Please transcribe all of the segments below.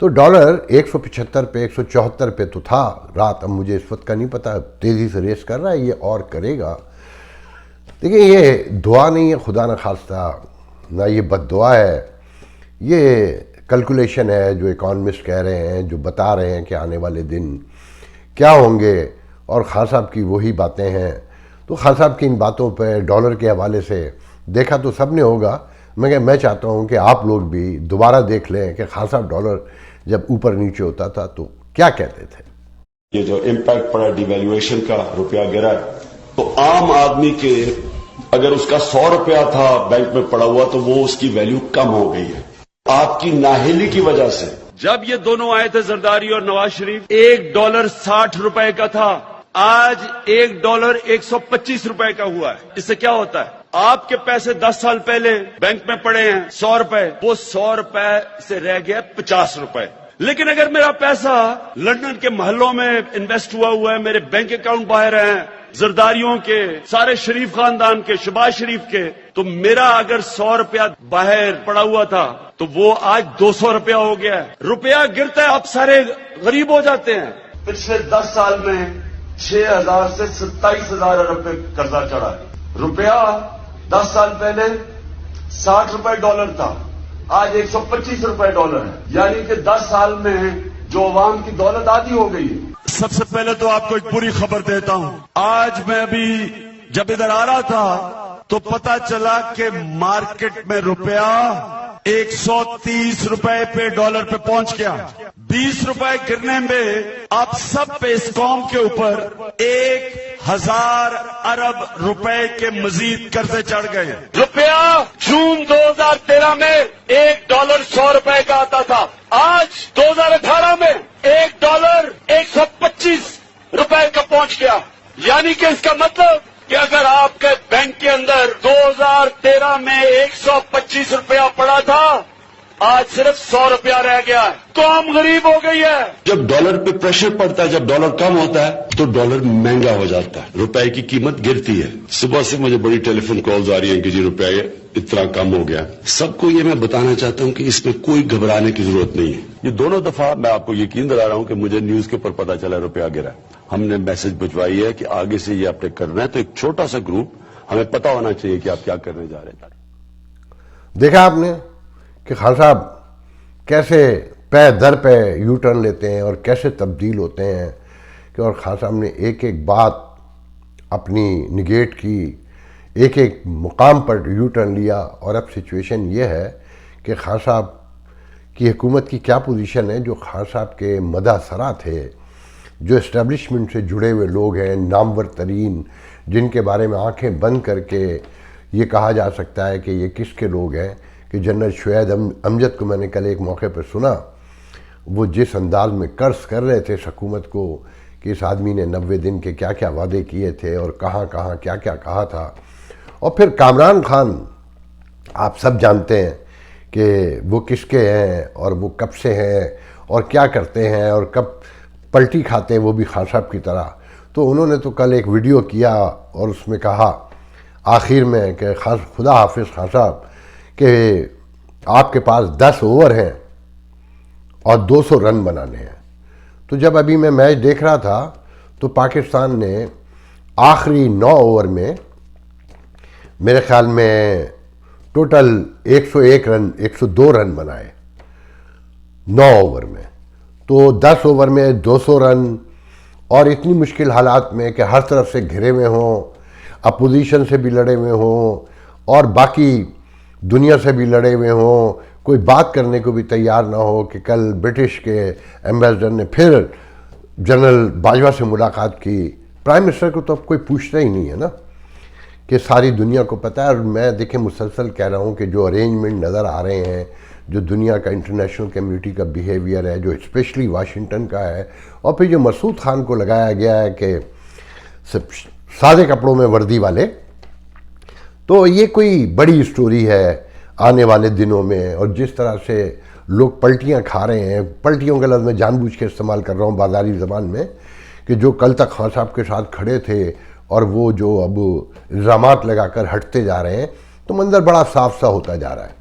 تو ڈالر 175 پہ 174 پہ تو تھا رات، اب مجھے اس وقت کا نہیں پتا، تیزی سے ریس کر رہا ہے یہ اور کرے گا. دیکھیں یہ دعا نہیں ہے خدا نہ خواستہ، نہ یہ بد دعا ہے، یہ کیلکولیشن ہے جو اکانومسٹ کہہ رہے ہیں، جو بتا رہے ہیں کہ آنے والے دن کیا ہوں گے، اور خان صاحب کی وہی باتیں ہیں. تو خان صاحب کی ان باتوں پہ ڈالر کے حوالے سے دیکھا تو سب نے ہوگا، مگر میں چاہتا ہوں کہ آپ لوگ بھی دوبارہ دیکھ لیں کہ خان صاحب ڈالر جب اوپر نیچے ہوتا تھا تو کیا کہتے تھے. یہ جو امپیکٹ پڑا ڈی ویلیویشن کا، روپیہ گرا ہے، تو عام آدمی کے اگر اس کا 100 روپیہ تھا بینک میں پڑا ہوا تو وہ اس کی ویلیو کم ہو گئی ہے آپ کی نااہلی کی وجہ سے. جب یہ دونوں آئے تھے زرداری اور نواز شریف، $1 60 روپے کا تھا، آج $1 125 روپے کا ہوا ہے. اس سے کیا ہوتا ہے؟ آپ کے پیسے 10 سال پہلے بینک میں پڑے ہیں 100 روپے، وہ 100 روپے سے رہ گیا 50 روپے. لیکن اگر میرا پیسہ لندن کے محلوں میں انویسٹ ہوا ہے، میرے بینک اکاؤنٹ باہر ہیں، زرداریوں کے، سارے شریف خاندان کے، شہباز شریف کے، تو میرا اگر 100 روپیہ باہر پڑا ہوا تھا تو وہ آج 200 روپیہ ہو گیا ہے. روپیہ گرتا ہے، اب سارے غریب ہو جاتے ہیں. پچھلے 10 سال میں 6,000 سے 27,000 ارب پہ قرضہ چڑھا ہے. روپیہ 10 سال پہلے 60 روپے ڈالر تھا، آج 125 روپے ڈالر ہے. یعنی کہ 10 سال میں جو عوام کی دولت آدھی ہو گئی ہے. سب سے پہلے تو آپ کو ایک بری خبر دیتا ہوں. آج میں ابھی جب ادھر آ رہا تھا تو پتا چلا کہ مارکیٹ میں روپیہ 130 روپے پہ ڈالر پہ پہنچ گیا. 20 روپے گرنے میں آپ سب پہ اس قوم کے اوپر 1,000 ارب روپے کے مزید قرضے چڑھ گئے. روپیہ جون 2013 میں $1 100 روپے کا آتا تھا، آج 2018 میں $1 125 روپے کا پہنچ گیا. یعنی کہ اس کا مطلب کہ اگر آپ کے بینک کے اندر 2013 میں 125 روپیہ پڑا تھا، آج صرف 100 روپیہ رہ گیا ہے. قوم غریب ہو گئی ہے. جب ڈالر پہ پریشر پڑتا ہے، جب ڈالر کم ہوتا ہے تو ڈالر مہنگا ہو جاتا ہے، روپے کی قیمت گرتی ہے. صبح سے مجھے بڑی ٹیلی فون کالز آ رہی ہیں کہ جی روپیہ اتنا کم ہو گیا. سب کو یہ میں بتانا چاہتا ہوں کہ اس میں کوئی گھبرانے کی ضرورت نہیں ہے. یہ دونوں دفعہ میں آپ کو یقین دلا رہا ہوں کہ مجھے نیوز کے اوپر پتا چلا روپیہ گرا. ہم نے میسج بھجوائی ہے کہ آگے سے یہ آپ نے کرنا ہے، تو ایک چھوٹا سا گروپ ہمیں پتا ہونا چاہیے کہ آپ کیا کرنے جا رہے ہیں. دیکھا آپ نے کہ خان صاحب کیسے پے در پہ یو ٹرن لیتے ہیں اور کیسے تبدیل ہوتے ہیں، کہ اور خان صاحب نے ایک ایک بات اپنی نگیٹ کی، ایک ایک مقام پر یو ٹرن لیا. اور اب سچویشن یہ ہے کہ خان صاحب کی حکومت کی کیا پوزیشن ہے. جو خان صاحب کے مدح سرا تھے، جو اسٹیبلشمنٹ سے جڑے ہوئے لوگ ہیں، نامور ترین، جن کے بارے میں آنکھیں بند کر کے یہ کہا جا سکتا ہے کہ یہ کس کے لوگ ہیں، کہ جنرل شہید امجد کو میں نے کل ایک موقع پر سنا، وہ جس انداز میں قرض کر رہے تھے اس حکومت کو کہ اس آدمی نے 90 دن کے کیا کیا وعدے کیے تھے اور کہاں کہاں کیا کیا کہا تھا. اور پھر کامران خان آپ سب جانتے ہیں کہ وہ کس کے ہیں اور وہ کب سے ہیں اور کیا کرتے ہیں اور کب پلٹی کھاتے ہیں، وہ بھی خان صاحب کی طرح. تو انہوں نے تو کل ایک ویڈیو کیا اور اس میں کہا آخر میں کہ خدا حافظ خان صاحب، کہ آپ کے پاس 10 اوور ہیں اور 200 رن بنانے ہیں. تو جب ابھی میں میچ دیکھ رہا تھا تو پاکستان نے آخری 9 اوور میں میرے خیال میں ٹوٹل 101 رن 102 رن بنائے 9 اوور میں. تو 10 اوور میں 200 رن، اور اتنی مشکل حالات میں کہ ہر طرف سے گھرے ہوئے ہوں، اپوزیشن سے بھی لڑے ہوئے ہوں اور باقی دنیا سے بھی لڑے ہوئے ہوں، کوئی بات کرنے کو بھی تیار نہ ہو. کہ کل برٹش کے ایمبیسڈر نے پھر جنرل باجوہ سے ملاقات کی. پرائم منسٹر کو تو اب کوئی پوچھتا ہی نہیں ہے نا، کہ ساری دنیا کو پتہ ہے. اور میں دیکھیں مسلسل کہہ رہا ہوں کہ جو ارینجمنٹ نظر آ رہے ہیں، جو دنیا کا انٹرنیشنل کمیونٹی کا بیہیویئر ہے، جو اسپیشلی واشنگٹن کا ہے، اور پھر جو مسعود خان کو لگایا گیا ہے کہ سادے کپڑوں میں وردی والے، تو یہ کوئی بڑی سٹوری ہے آنے والے دنوں میں. اور جس طرح سے لوگ پلٹیاں کھا رہے ہیں، پلٹیوں کا لفظ میں جان بوجھ کے استعمال کر رہا ہوں بازاری زبان میں، کہ جو کل تک خان صاحب کے ساتھ کھڑے تھے اور وہ جو اب الزامات لگا کر ہٹتے جا رہے ہیں، تو منظر بڑا صاف سا ہوتا جا رہا ہے.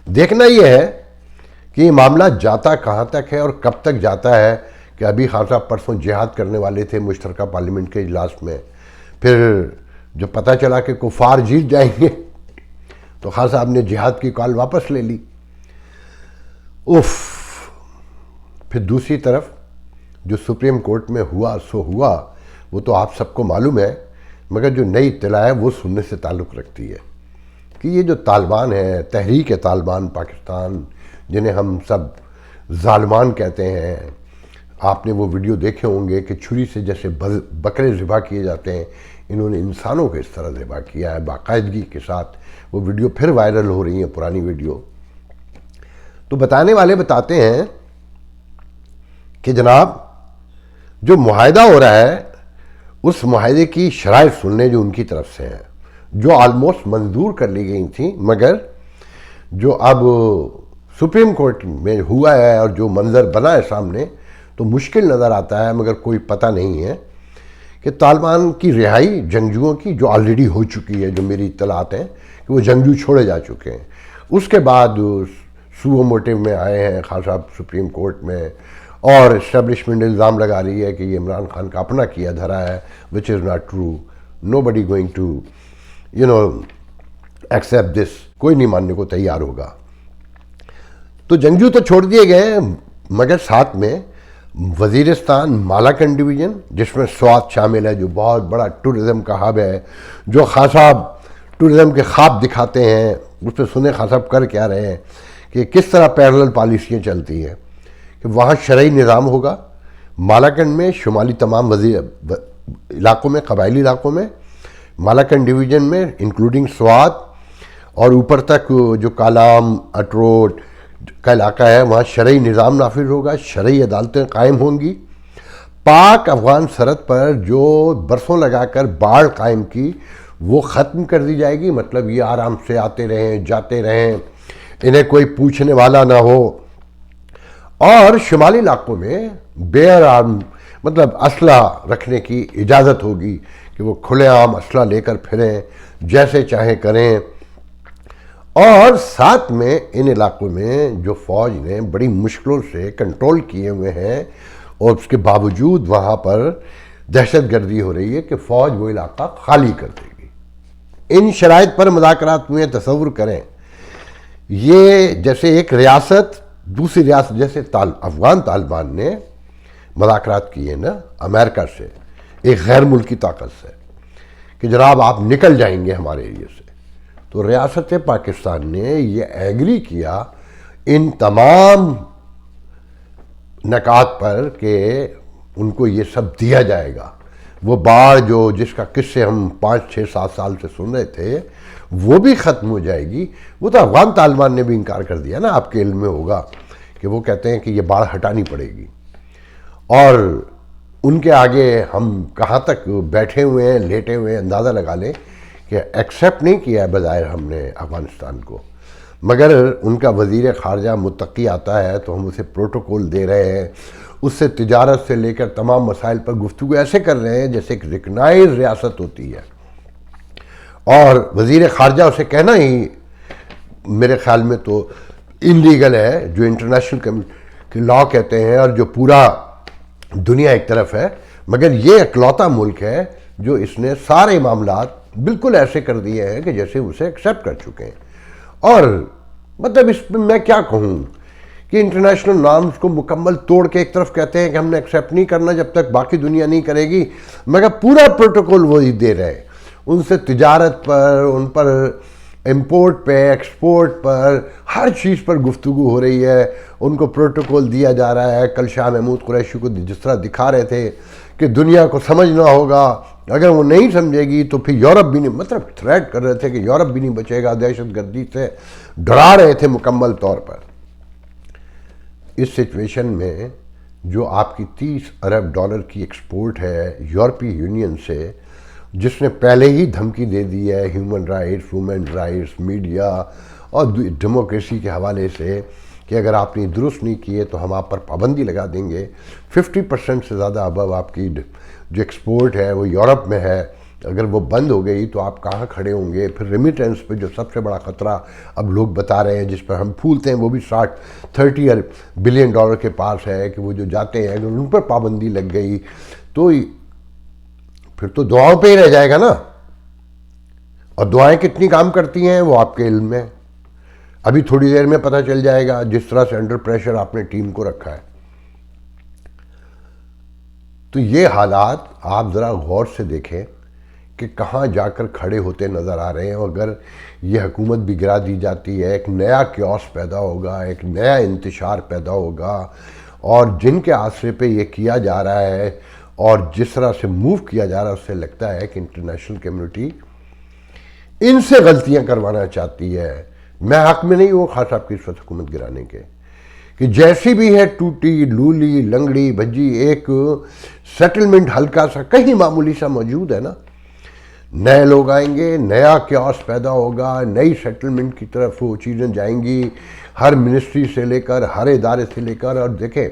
دیکھنا یہ ہے کہ یہ معاملہ جاتا کہاں تک ہے اور کب تک جاتا ہے کہ ابھی خان صاحب پرسوں جہاد کرنے والے تھے مشترکہ پارلیمنٹ کے اجلاس میں، پھر جو پتہ چلا کہ کفار جیت جائیں گے تو خان صاحب نے جہاد کی کال واپس لے لی۔ پھر دوسری طرف جو سپریم کورٹ میں ہوا سو ہوا، وہ تو آپ سب کو معلوم ہے، مگر جو نئی اطلاع ہے وہ سننے سے تعلق رکھتی ہے کہ یہ جو طالبان ہیں، تحریک طالبان پاکستان، جنہیں ہم سب ظالمان کہتے ہیں، آپ نے وہ ویڈیو دیکھے ہوں گے کہ چھری سے جیسے بکرے ذبح کیے جاتے ہیں، انہوں نے انسانوں کو اس طرح ذبح کیا ہے باقاعدگی کے ساتھ۔ وہ ویڈیو پھر وائرل ہو رہی ہیں، پرانی ویڈیو۔ تو بتانے والے بتاتے ہیں کہ جناب جو معاہدہ ہو رہا ہے اس معاہدے کی شرائط سننے جو ان کی طرف سے ہیں، جو آلموسٹ منظور کر لی گئی تھیں، مگر جو اب سپریم کورٹ میں ہوا ہے اور جو منظر بنا ہے سامنے تو مشکل نظر آتا ہے، مگر کوئی پتہ نہیں ہے کہ طالبان کی رہائی جنگجوؤں کی جو آلریڈی ہو چکی ہے، جو میری اطلاعات ہیں کہ وہ جنگجو چھوڑے جا چکے ہیں۔ اس کے بعد سو موٹیو میں آئے ہیں خان صاحب سپریم کورٹ میں، اور اسٹیبلشمنٹ الزام لگا رہی ہے کہ یہ عمران خان کا اپنا کیا دھرا ہے، which is not true, nobody going to accept this، کوئی نہیں ماننے کو تیار ہوگا۔ تو جنگجو تو چھوڑ دیے گئے، مگر ساتھ میں وزیرستان مالاکنڈ ڈویژن، جس میں سوات شامل ہے، جو بہت بڑا ٹورزم کا ہب ہے، جو خان صاحب ٹورزم کے خواب دکھاتے ہیں، اس پہ سنے خان صاحب کر کیا رہے ہیں کہ کس طرح پیرلل پالیسیاں چلتی ہیں، کہ وہاں شرعی نظام ہوگا۔ مالاکنڈ میں شمالی تمام علاقوں میں، قبائلی علاقوں میں، مالاکنڈ ڈویژن میں انکلوڈنگ سوات اور اوپر تک جو کالام اٹروٹ کا علاقہ ہے، وہاں شرعی نظام نافذ ہوگا، شرعی عدالتیں قائم ہوں گی۔ پاک افغان سرحد پر جو برسوں لگا کر باڑ قائم کی وہ ختم کر دی جائے گی، مطلب یہ آرام سے آتے رہیں جاتے رہیں، انہیں کوئی پوچھنے والا نہ ہو۔ اور شمالی علاقوں میں بے آرام مطلب اسلحہ رکھنے کی اجازت ہوگی کہ وہ کھلے عام اسلحہ لے کر پھریں، جیسے چاہیں کریں۔ اور ساتھ میں ان علاقوں میں جو فوج نے بڑی مشکلوں سے کنٹرول کیے ہوئے ہیں، اور اس کے باوجود وہاں پر دہشت گردی ہو رہی ہے، کہ فوج وہ علاقہ خالی کر دے گی۔ ان شرائط پر مذاکرات ہوئے، تصور کریں یہ جیسے ایک ریاست دوسری ریاست، جیسے افغان طالبان نے مذاکرات کیے نا امریکہ سے، ایک غیر ملکی طاقت سے، کہ جناب آپ نکل جائیں گے ہمارے ایریے سے، تو ریاست پاکستان نے یہ ایگری کیا ان تمام نکات پر کہ ان کو یہ سب دیا جائے گا۔ وہ باڑ جس کا قصے ہم 5 6 7 سال سے سن رہے تھے وہ بھی ختم ہو جائے گی۔ وہ تو افغان طالبان نے بھی انکار کر دیا نا، آپ کے علم میں ہوگا کہ وہ کہتے ہیں کہ یہ باڑ ہٹانی پڑے گی، اور ان کے آگے ہم کہاں تک بیٹھے ہوئے ہیں، لیٹے ہوئے ہیں، اندازہ لگا لیں کہ ایکسیپٹ نہیں کیا ہے بظاہر ہم نے افغانستان کو، مگر ان کا وزیر خارجہ متقی آتا ہے تو ہم اسے پروٹوکول دے رہے ہیں، اس سے تجارت سے لے کر تمام مسائل پر گفتگو ایسے کر رہے ہیں جیسے ایک ریکگنائز ریاست ہوتی ہے، اور وزیر خارجہ اسے کہنا ہی میرے خیال میں تو انلیگل ہے، جو انٹرنیشنل لاء کہتے ہیں، اور جو پورا دنیا ایک طرف ہے، مگر یہ اکلوتا ملک ہے جو اس نے سارے معاملات بالکل ایسے کر دیے ہیں کہ جیسے اسے ایکسیپٹ کر چکے ہیں۔ اور مطلب اس میں میں کیا کہوں کہ انٹرنیشنل نارمز کو مکمل توڑ کے ایک طرف کہتے ہیں کہ ہم نے ایکسیپٹ نہیں کرنا جب تک باقی دنیا نہیں کرے گی، مگر پورا پروٹوکول وہی دے رہے ہیں، ان سے تجارت پر، ان پر امپورٹ پہ، ایکسپورٹ پر، ہر چیز پر گفتگو ہو رہی ہے، ان کو پروٹوکول دیا جا رہا ہے۔ کل شاہ محمود قریشی کو جس طرح دکھا رہے تھے کہ دنیا کو سمجھنا ہوگا، اگر وہ نہیں سمجھے گی تو پھر یورپ بھی نہیں، مطلب تھریٹ کر رہے تھے کہ یورپ بھی نہیں بچے گا، دہشت گردی سے ڈرا رہے تھے مکمل طور پر۔ اس سچویشن میں جو آپ کی $30 ارب کی ایکسپورٹ ہے یورپی یونین سے، جس نے پہلے ہی دھمکی دے دی ہے ہیومن رائٹس، میڈیا اور ڈیموکریسی کے حوالے سے کہ اگر آپ نے درست نہیں کیے تو ہم آپ پر پابندی لگا دیں گے۔ 50% سے زیادہ ابو آپ کی جو ایکسپورٹ ہے وہ یورپ میں ہے، اگر وہ بند ہو گئی تو آپ کہاں کھڑے ہوں گے؟ پھر ریمیٹنس پہ جو سب سے بڑا خطرہ اب لوگ بتا رہے ہیں، جس پر ہم پھولتے ہیں، وہ بھی 30 بلین ڈالر کے پاس ہے کہ وہ جو جاتے ہیں اگر ان پر پابندی لگ گئی تو پھر تو دعاؤں پہ ہی رہ جائے گا نا. اور دعائیں کتنی کام کرتی ہیں وہ آپ کے علم میں ابھی تھوڑی دیر میں پتہ چل جائے گا، جس طرح سے انڈر پریشر آپ نے ٹیم کو رکھا ہے. تو یہ حالات آپ ذرا غور سے دیکھیں کہ کہاں جا کر کھڑے ہوتے نظر آ رہے ہیں. اگر یہ حکومت بھی گرا دی جاتی ہے، ایک نیا کیوس پیدا ہوگا، ایک نیا انتشار پیدا ہوگا، اور جن کے آسرے پہ یہ کیا جا رہا ہے اور جس طرح سے موو کیا جا رہا ہے، اس سے لگتا ہے کہ انٹرنیشنل کمیونٹی ان سے غلطیاں کروانا چاہتی ہے. میں حق میں نہیں ہوں خان صاحب کی اس وقت حکومت گرانے کے، کہ جیسی بھی ہے ٹوٹی لولی لنگڑی بھجی ایک سیٹلمنٹ ہلکا سا کہیں معمولی سا موجود ہے نا. نئے لوگ آئیں گے، نیا کیوس پیدا ہوگا، نئی سیٹلمنٹ کی طرف وہ چیزیں جائیں گی، ہر منسٹری سے لے کر ہر ادارے سے لے کر. اور دیکھیں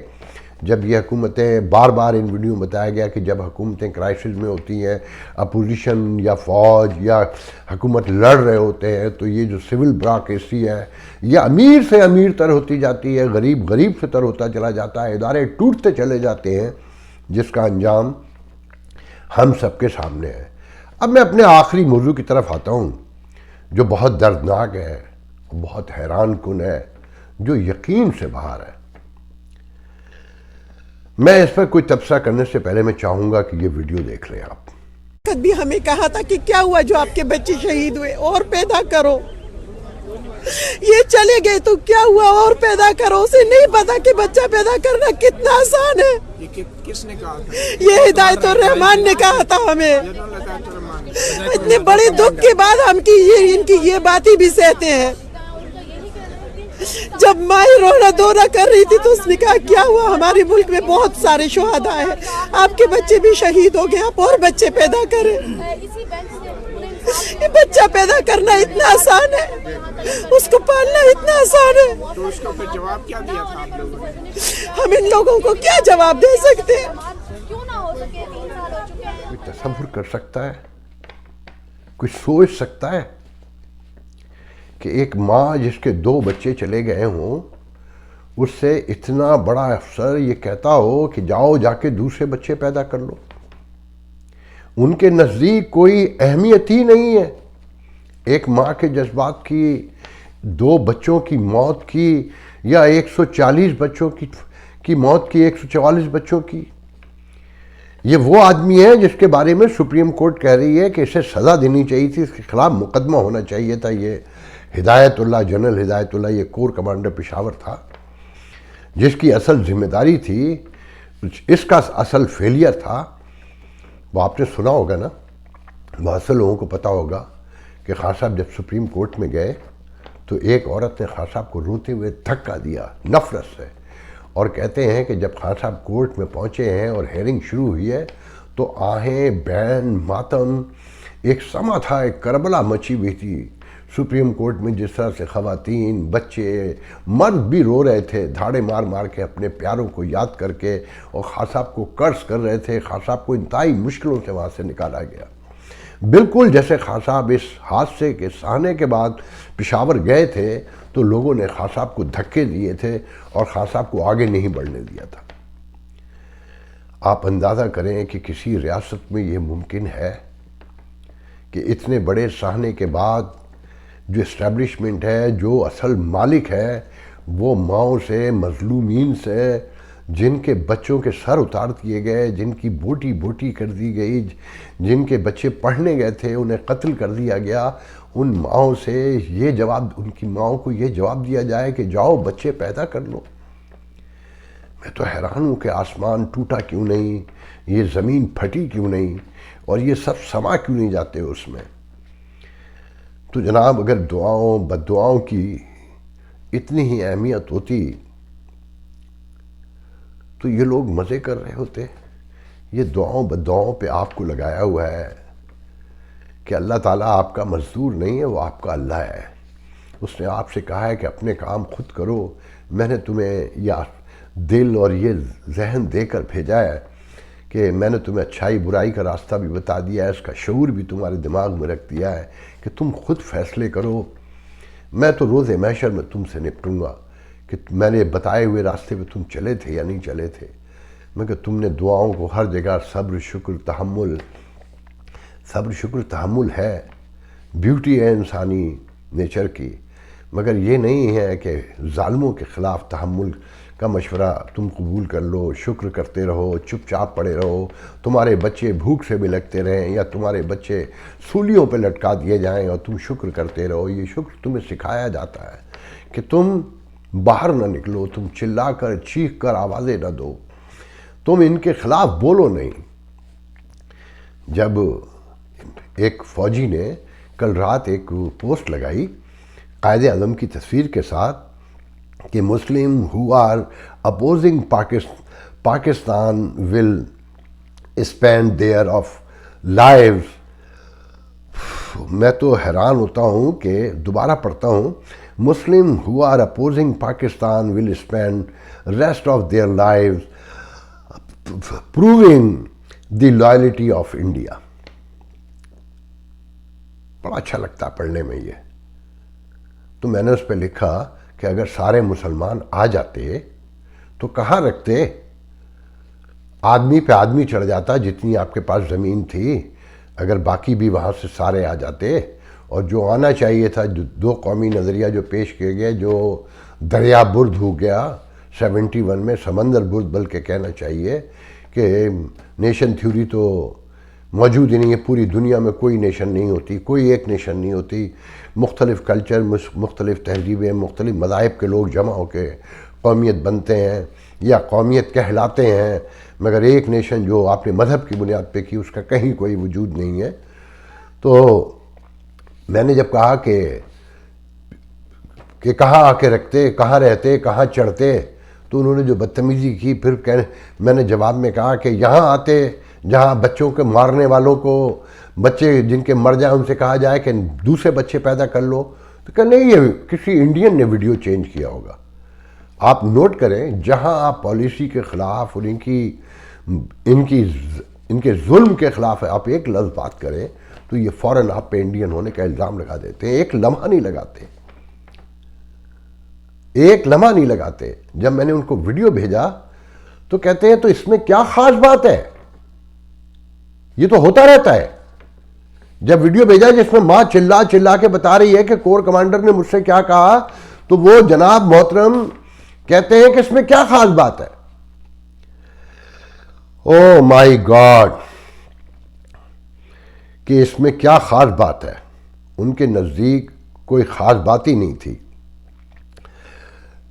جب یہ حکومتیں بار بار ان ویڈیو میں بتایا گیا کہ جب حکومتیں کرائسس میں ہوتی ہیں، اپوزیشن یا فوج یا حکومت لڑ رہے ہوتے ہیں، تو یہ جو سول بیوروکریسی ہے یہ امیر سے امیر تر ہوتی جاتی ہے، غریب غریب سے تر ہوتا چلا جاتا ہے، ادارے ٹوٹتے چلے جاتے ہیں، جس کا انجام ہم سب کے سامنے ہے. اب میں اپنے آخری موضوع کی طرف آتا ہوں جو بہت دردناک ہے، بہت حیران کن ہے، جو یقین سے باہر ہے. میں اس پر کوئی تبصرہ کرنے سے پہلے میں چاہوں گا کہ یہ ویڈیو دیکھ لیں آپ. بھی ہمیں کہا تھا کہ کیا ہوا جو آپ کے بچے شہید ہوئے، اور پیدا کرو. یہ چلے گئے تو کیا ہوا، اور پیدا کرو. اسے نہیں پتا کہ بچہ پیدا کرنا کتنا آسان ہے. کس نے کہا تھا؟ یہ ہدایت الرحمان نے کہا تھا ہمیں. اتنے بڑے دکھ کے بعد ہم ان کی یہ باتیں بھی سہتے ہیں. جب مائی رونا دورہ کر رہی تھی تو اس نے کہا کیا ہوا، ہمارے ملک میں بہت سارے شہداء ہیں، آپ کے بچے بھی شہید ہو گئے، آپ اور بچے پیدا کریں. یہ بچہ پیدا کرنا اتنا آسان ہے، اس کو پالنا اتنا آسان ہے. تو اس کا پھر جواب کیا دیا تھا آپ لوگوں نے؟ ہم ان لوگوں کو کیا جواب دے سکتے ہیں؟ کوئی تصور کر سکتا ہے، کوئی سوچ سکتا ہے کہ ایک ماں جس کے 2 بچے چلے گئے ہوں، اس سے اتنا بڑا افسر یہ کہتا ہو کہ جاؤ جا کے دوسرے بچے پیدا کر لو. ان کے نزدیک کوئی اہمیت ہی نہیں ہے ایک ماں کے جذبات کی، 2 بچوں کی موت کی، یا 140 بچوں کی موت کی، 144 بچوں کی. یہ وہ آدمی ہے جس کے بارے میں سپریم کورٹ کہہ رہی ہے کہ اسے سزا دینی چاہیے تھی، اس کے خلاف مقدمہ ہونا چاہیے تھا. یہ ہدایت اللہ، جنرل ہدایت اللہ، یہ کور کمانڈر پشاور تھا، جس کی اصل ذمہ داری تھی، اس کا اصل فیلئر تھا. وہ آپ نے سنا ہوگا نا، بہت سے لوگوں کو پتا ہوگا کہ خان صاحب جب سپریم کورٹ میں گئے تو ایک عورت نے خان صاحب کو روتے ہوئے دھکا دیا نفرت سے، اور کہتے ہیں کہ جب خان صاحب کورٹ میں پہنچے ہیں اور ہیئرنگ شروع ہوئی ہے تو آہیں، بین، ماتم، ایک سما تھا، ایک کربلا مچی ہوئی تھی سپریم کورٹ میں. جس طرح سے خواتین، بچے، مرد بھی رو رہے تھے، دھاڑے مار مار کے اپنے پیاروں کو یاد کر کے، اور خان صاحب کو قرض کر رہے تھے. خان صاحب کو انتہائی مشکلوں سے وہاں سے نکالا گیا، بالکل جیسے خان صاحب اس حادثے کے سہنے کے بعد پشاور گئے تھے تو لوگوں نے خان صاحب کو دھکے دیے تھے اور خان صاحب کو آگے نہیں بڑھنے دیا تھا. آپ اندازہ کریں کہ کسی ریاست میں یہ ممکن ہے کہ اتنے بڑے سہنے کے بعد جو اسٹیبلشمنٹ ہے، جو اصل مالک ہے، وہ ماؤں سے، مظلومین سے، جن کے بچوں کے سر اتار دیے گئے، جن کی بوٹی بوٹی کر دی گئی، جن کے بچے پڑھنے گئے تھے انہیں قتل کر دیا گیا، ان ماؤں سے یہ جواب، ان کی ماؤں کو یہ جواب دیا جائے کہ جاؤ بچے پیدا کر لو. میں تو حیران ہوں کہ آسمان ٹوٹا کیوں نہیں، یہ زمین پھٹی کیوں نہیں، اور یہ سب سما کیوں نہیں جاتے اس میں. تو جناب اگر دعاؤں بد دعاؤں کی اتنی ہی اہمیت ہوتی تو یہ لوگ مزے کر رہے ہوتے. یہ دعاؤں بد دعاؤں پہ آپ کو لگایا ہوا ہے کہ اللہ تعالیٰ آپ کا مزدور نہیں ہے، وہ آپ کا اللہ ہے. اس نے آپ سے کہا ہے کہ اپنے کام خود کرو، میں نے تمہیں یہ دل اور یہ ذہن دے کر بھیجا ہے کہ میں نے تمہیں اچھائی برائی کا راستہ بھی بتا دیا ہے، اس کا شعور بھی تمہارے دماغ میں رکھ دیا ہے کہ تم خود فیصلے کرو. میں تو روز محشر میں تم سے نپٹوں گا کہ میں نے بتائے ہوئے راستے پہ تم چلے تھے یا نہیں چلے تھے. مگر تم نے دعاؤں کو ہر جگہ صبر شکر تحمل ہے، بیوٹی ہے انسانی نیچر کی. مگر یہ نہیں ہے کہ ظالموں کے خلاف تحمل کا مشورہ تم قبول کر لو، شکر کرتے رہو، چپ چاپ پڑے رہو، تمہارے بچے بھوک سے بھی لگتے رہیں یا تمہارے بچے سولیوں پہ لٹکا دیے جائیں اور تم شکر کرتے رہو. یہ شکر تمہیں سکھایا جاتا ہے کہ تم باہر نہ نکلو، تم چلا کر چیخ کر آوازیں نہ دو، تم ان کے خلاف بولو نہیں. جب ایک فوجی نے کل رات ایک پوسٹ لگائی قائد اعظم کی تصویر کے ساتھ کہ مسلم who are opposing Pakistan will spend their of lives. میں تو حیران ہوتا ہوں کہ دوبارہ پڑھتا ہوں، مسلم who are opposing Pakistan will spend rest of their lives proving the loyalty of India. بڑا اچھا لگتا پڑھنے میں یہ. تو میں نے اس پہ لکھا کہ اگر سارے مسلمان آ جاتے تو کہاں رکھتے؟ آدمی پہ آدمی چڑھ جاتا جتنی آپ کے پاس زمین تھی. اگر باقی بھی وہاں سے سارے آ جاتے، اور جو آنا چاہیے تھا، دو قومی نظریہ جو پیش کیے گئے، جو دریا برد ہو گیا 71 میں، سمندر برد بلکہ کہنا چاہیے کہ نیشن تھیوری تو موجود ہی نہیں ہے. پوری دنیا میں کوئی نیشن نہیں ہوتی، کوئی ایک نیشن نہیں ہوتی. مختلف کلچر، مختلف تہذیبیں، مختلف مذاہب کے لوگ جمع ہو کے قومیت بنتے ہیں یا قومیت کہلاتے ہیں. مگر ایک نیشن جو آپ نے مذہب کی بنیاد پہ کی، اس کا کہیں کوئی وجود نہیں ہے. تو میں نے جب کہا کہ کہاں آ کے رکھتے، کہاں رہتے، کہاں چڑھتے، تو انہوں نے جو بدتمیزی کی، پھر میں نے جواب میں کہا کہ یہاں آتے جہاں بچوں کے مارنے والوں کو، بچے جن کے مر جائیں ان سے کہا جائے کہ دوسرے بچے پیدا کر لو. تو کہ نہیں، یہ کسی انڈین نے ویڈیو چینج کیا ہوگا. آپ نوٹ کریں، جہاں آپ پالیسی کے خلاف اور ان کے ظلم کے خلاف آپ ایک لفظ بات کریں تو یہ فوراً آپ پہ انڈین ہونے کا الزام لگا دیتے ہیں. ایک لمحہ نہیں لگاتے. جب میں نے ان کو ویڈیو بھیجا تو کہتے ہیں تو اس میں کیا خاص بات ہے، یہ تو ہوتا رہتا ہے. جب ویڈیو بھیجا جس میں ماں چلا کے بتا رہی ہے کہ کور کمانڈر نے مجھ سے کیا کہا، تو وہ جناب محترم کہتے ہیں کہ اس میں کیا خاص بات ہے. او مائی گاڈ، کہ اس میں کیا خاص بات ہے. ان کے نزدیک کوئی خاص بات ہی نہیں تھی.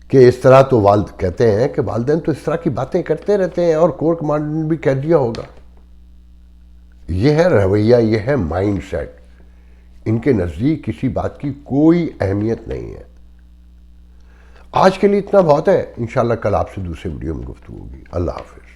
کہ اس طرح تو کہتے ہیں کہ والدین تو اس طرح کی باتیں کرتے رہتے ہیں، اور کور کمانڈر نے بھی کہہ دیا ہوگا. یہ ہے رویہ، یہ ہے مائنڈ سیٹ. ان کے نزدیک کسی بات کی کوئی اہمیت نہیں ہے. آج کے لیے اتنا بہت ہے. انشاءاللہ کل آپ سے دوسرے ویڈیو میں گفتگو ہوگی. اللہ حافظ.